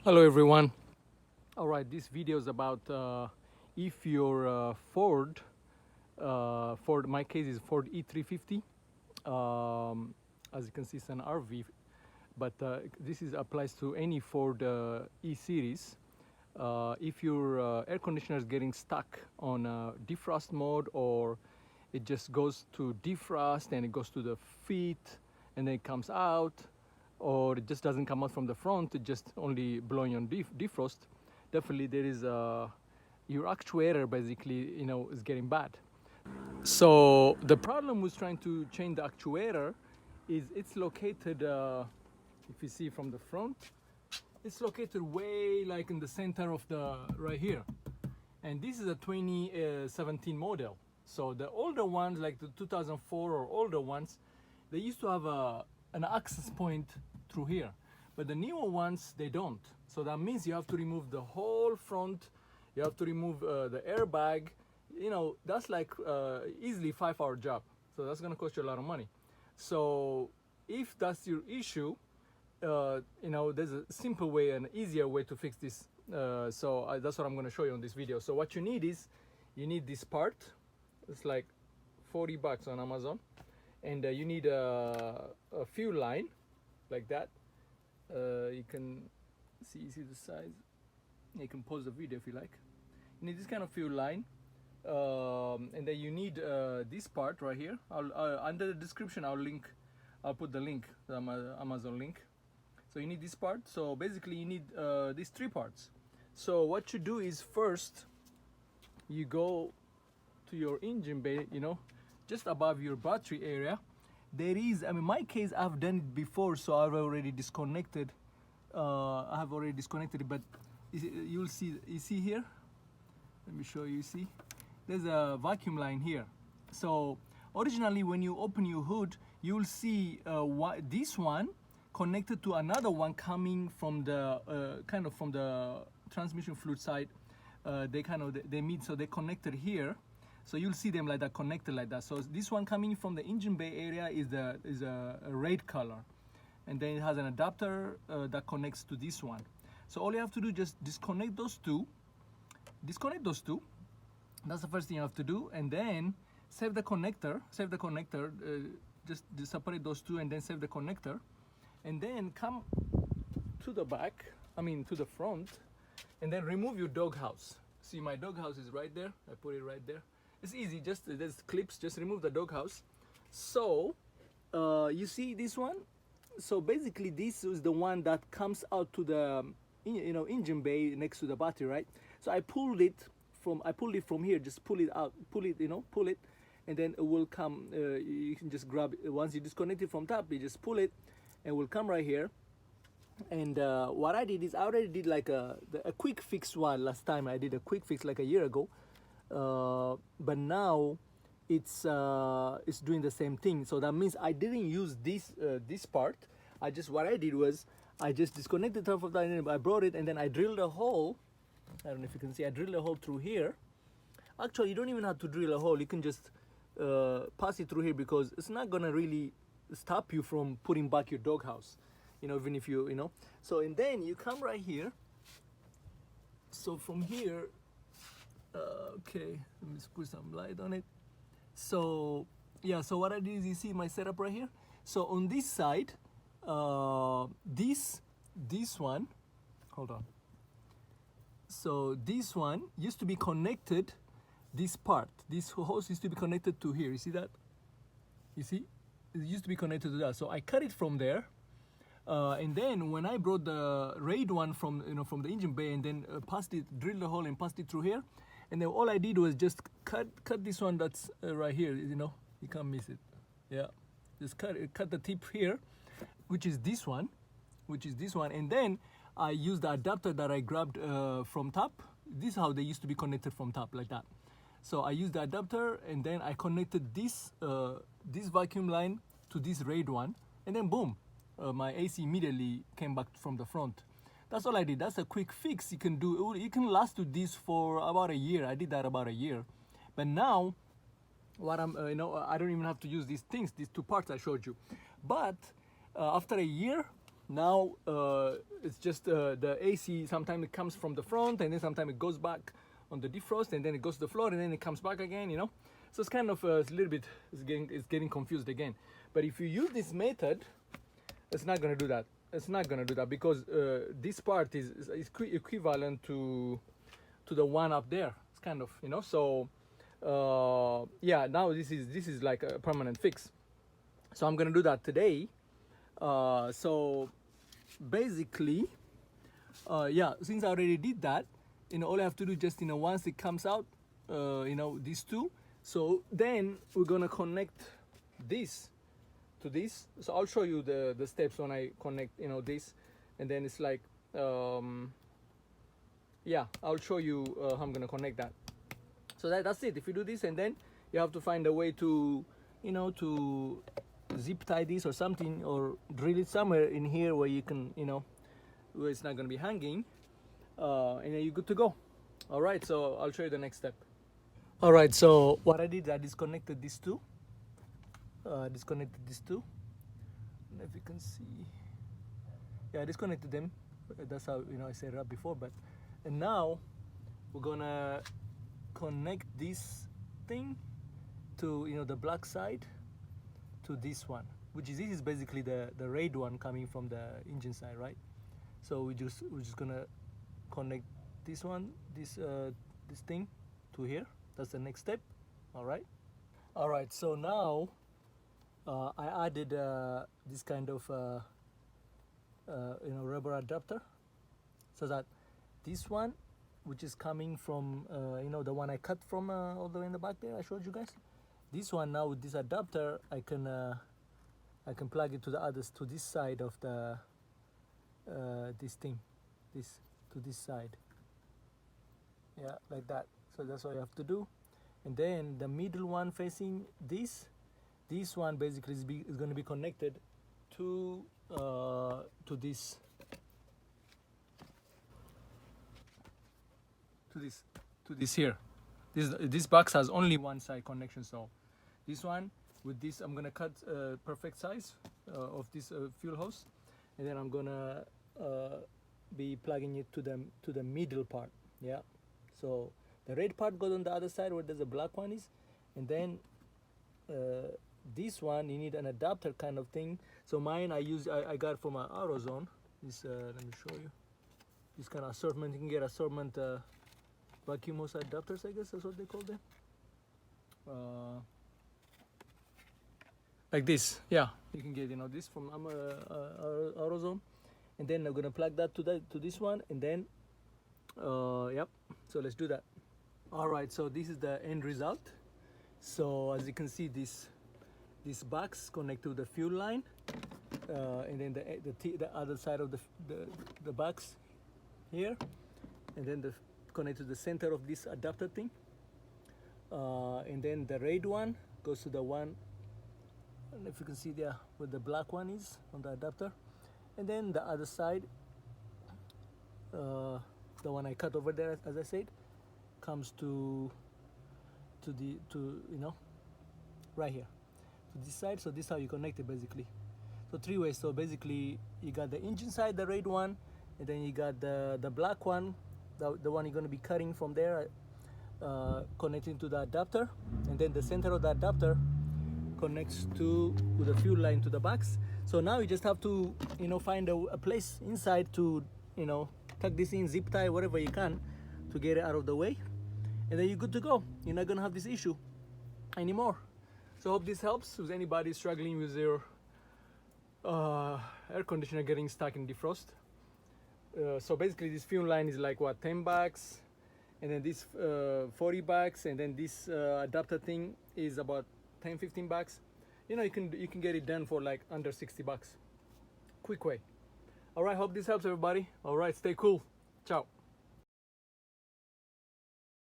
Hello everyone. All right, this video is about if your Ford, my case is Ford E-350. As you can see, it's an RV, but this applies to any Ford E-series. If your air conditioner is getting stuck on defrost mode, or it just goes to defrost and it goes to the feet and then it comes out, or it just doesn't come out from the front, it just only blowing on defrost, definitely there is your actuator basically, is getting bad. So the problem with trying to change the actuator is it's located, if you see from the front, it's located way like in the center of the right here, and this is a 2017 model. So the older ones, like the 2004 or older ones, they used to have an access point through here, but the newer ones, they don't. So that means you have to remove the whole front, you have to remove the airbag. That's like easily 5-hour job, so that's gonna cost you a lot of money. So if that's your issue, there's a simple way, an easier way to fix this. So that's what I'm gonna show you on this video. So what you need is, you need this part. It's like $40 on Amazon, and you need a fuel line like that. You can see the size. You can pause the video if you like. You need this kind of fuel line, and then you need this part right here. Under the description I'll put the link, the Amazon link. So you need this part. So basically you need these 3 parts. So what you do is, first you go to your engine bay, just above your battery area. There is, in my case, I've done it before, so I've already disconnected. I have already disconnected it, but you'll see. You see here? Let me show you. See, there's a vacuum line here. So originally, when you open your hood, you'll see this one connected to another one coming from the from the transmission fluid side. They meet, so they connected here. So you'll see them like that, connected like that. So this one coming from the engine bay area is a red color, and then it has an adapter that connects to this one. So all you have to do, just disconnect those two. Disconnect those two. That's the first thing you have to do, and then save the connector. Save the connector. Just separate those two, and then save the connector, and then come to the back. To the front, and then remove your doghouse. See, my doghouse is right there. I put it right there. It's easy, there's clips, just remove the doghouse. So you see this one? So basically this is the one that comes out to the engine bay next to the battery, right? So I pulled it from here, just pull it out, pull it, and then it will come. You can just grab it. Once you disconnect it from top, you just pull it and it will come right here. And what I did is, I already did like a quick fix one last time. I did a quick fix like a year ago. But now it's doing the same thing. So that means I didn't use this part. What I did was, I just disconnected half of that, and I brought it, and then I drilled a hole. I don't know if you can see, I drilled a hole through here. Actually, you don't even have to drill a hole. You can just pass it through here, because it's not gonna really stop you from putting back your doghouse, even if you. So, and then you come right here. So from here, okay, let me just put some light on it. So yeah, so what I did is, you see my setup right here. So on this side, this one, hold on. So this one used to be connected, this hose used to be connected to here. You see that? You see? It used to be connected to that. So I cut it from there. And then when I brought the raid one from the engine bay, and then drilled the hole and passed it through here, and then all I did was just cut this one that's right here. You can't miss it. Yeah, just cut the tip here, which is this one, and then I used the adapter that I grabbed from top. This is how they used to be connected from top, like that. So I used the adapter, and then I connected this vacuum line to this raid one, and then boom. My AC immediately came back from the front. That's all I did. That's a quick fix you can do. You can last to this for about a year. I did that about a year. But now, what I don't even have to use these 2 parts I showed you. But after a year, now it's just the AC, sometimes it comes from the front and then sometimes it goes back on the defrost and then it goes to the floor and then it comes back again, you know. So it's kind of it's a little bit, it's getting confused again. But if you use this method, it's not going to do that. It's not going to do that because this part is equivalent to the one up there. It's kind of, you know. So yeah, now this is like a permanent fix. So I'm going to do that today. So basically, yeah, since I already did that, you know, all I have to do just, you know, once it comes out, you know, these two. So then we're gonna connect this to this. So I'll show you the steps when I connect, you know, this, and then it's like, yeah, I'll show you how I'm gonna connect that. So that's it. If you do this, and then you have to find a way to, you know, to zip tie this or something, or drill it somewhere in here where you can, you know, where it's not gonna be hanging, and then you're good to go. All right, so I'll show you the next step. All right, so what I did, I disconnected these two. I don't know if you can see. Yeah, I disconnected them. That's how, you know, I set it up before. But and now we're gonna connect this thing to, you know, the black side to this one, which is, this is basically the red one coming from the engine side, right? So we're just gonna connect this one, this thing to here. That's the next step. All right. So now I added this kind of you know, rubber adapter, so that this one, which is coming from you know, the one I cut from all the way in the back there, I showed you guys. This one now with this adapter, I can plug it to the others, to this side of the this thing, this to this side. Yeah, like that. So that's what you have to do. And then the middle one facing this one basically is going to be connected to this here. This box has only one side connection, so this one with this, I'm gonna cut perfect size of this fuel hose, and then I'm gonna be plugging it to the middle part. Yeah, so the red part goes on the other side where there's a black one is, and then this one you need an adapter kind of thing. So mine I got from my AutoZone. This let me show you. This kind of assortment, you can get assortment vacuum hose adapters, I guess that's what they call them. Like this, yeah, you can get, you know, this from AutoZone, and then I'm gonna plug that to this one, and then yep. So let's do that. All right, so this is the end result. So as you can see, this box connect to the fuel line, and then the other side of the box here, and then connect to the center of this adapter thing, and then the red one goes to the one, I don't know if you can see there where the black one is on the adapter, and then the other side, the one I cut over there, as I said, comes to you know, right here to this side. So this is how you connect it basically. So three ways. So basically you got the engine side, the red one, and then you got the black one, the one you're going to be cutting from there, connecting to the adapter, and then the center of the adapter connects with the fuel line to the box. So now you just have to, you know, find a place inside to, you know, tuck this in, zip tie, whatever you can to get it out of the way, and then you're good to go. You're not gonna have this issue anymore. So I hope this helps with anybody struggling with their air conditioner getting stuck in defrost. So basically this fuel line is like what, $10, and then this $40, and then this adapter thing is about $10-15. You know, you can get it done for like under $60. Quick way. All right, hope this helps everybody. All right, stay cool. Ciao.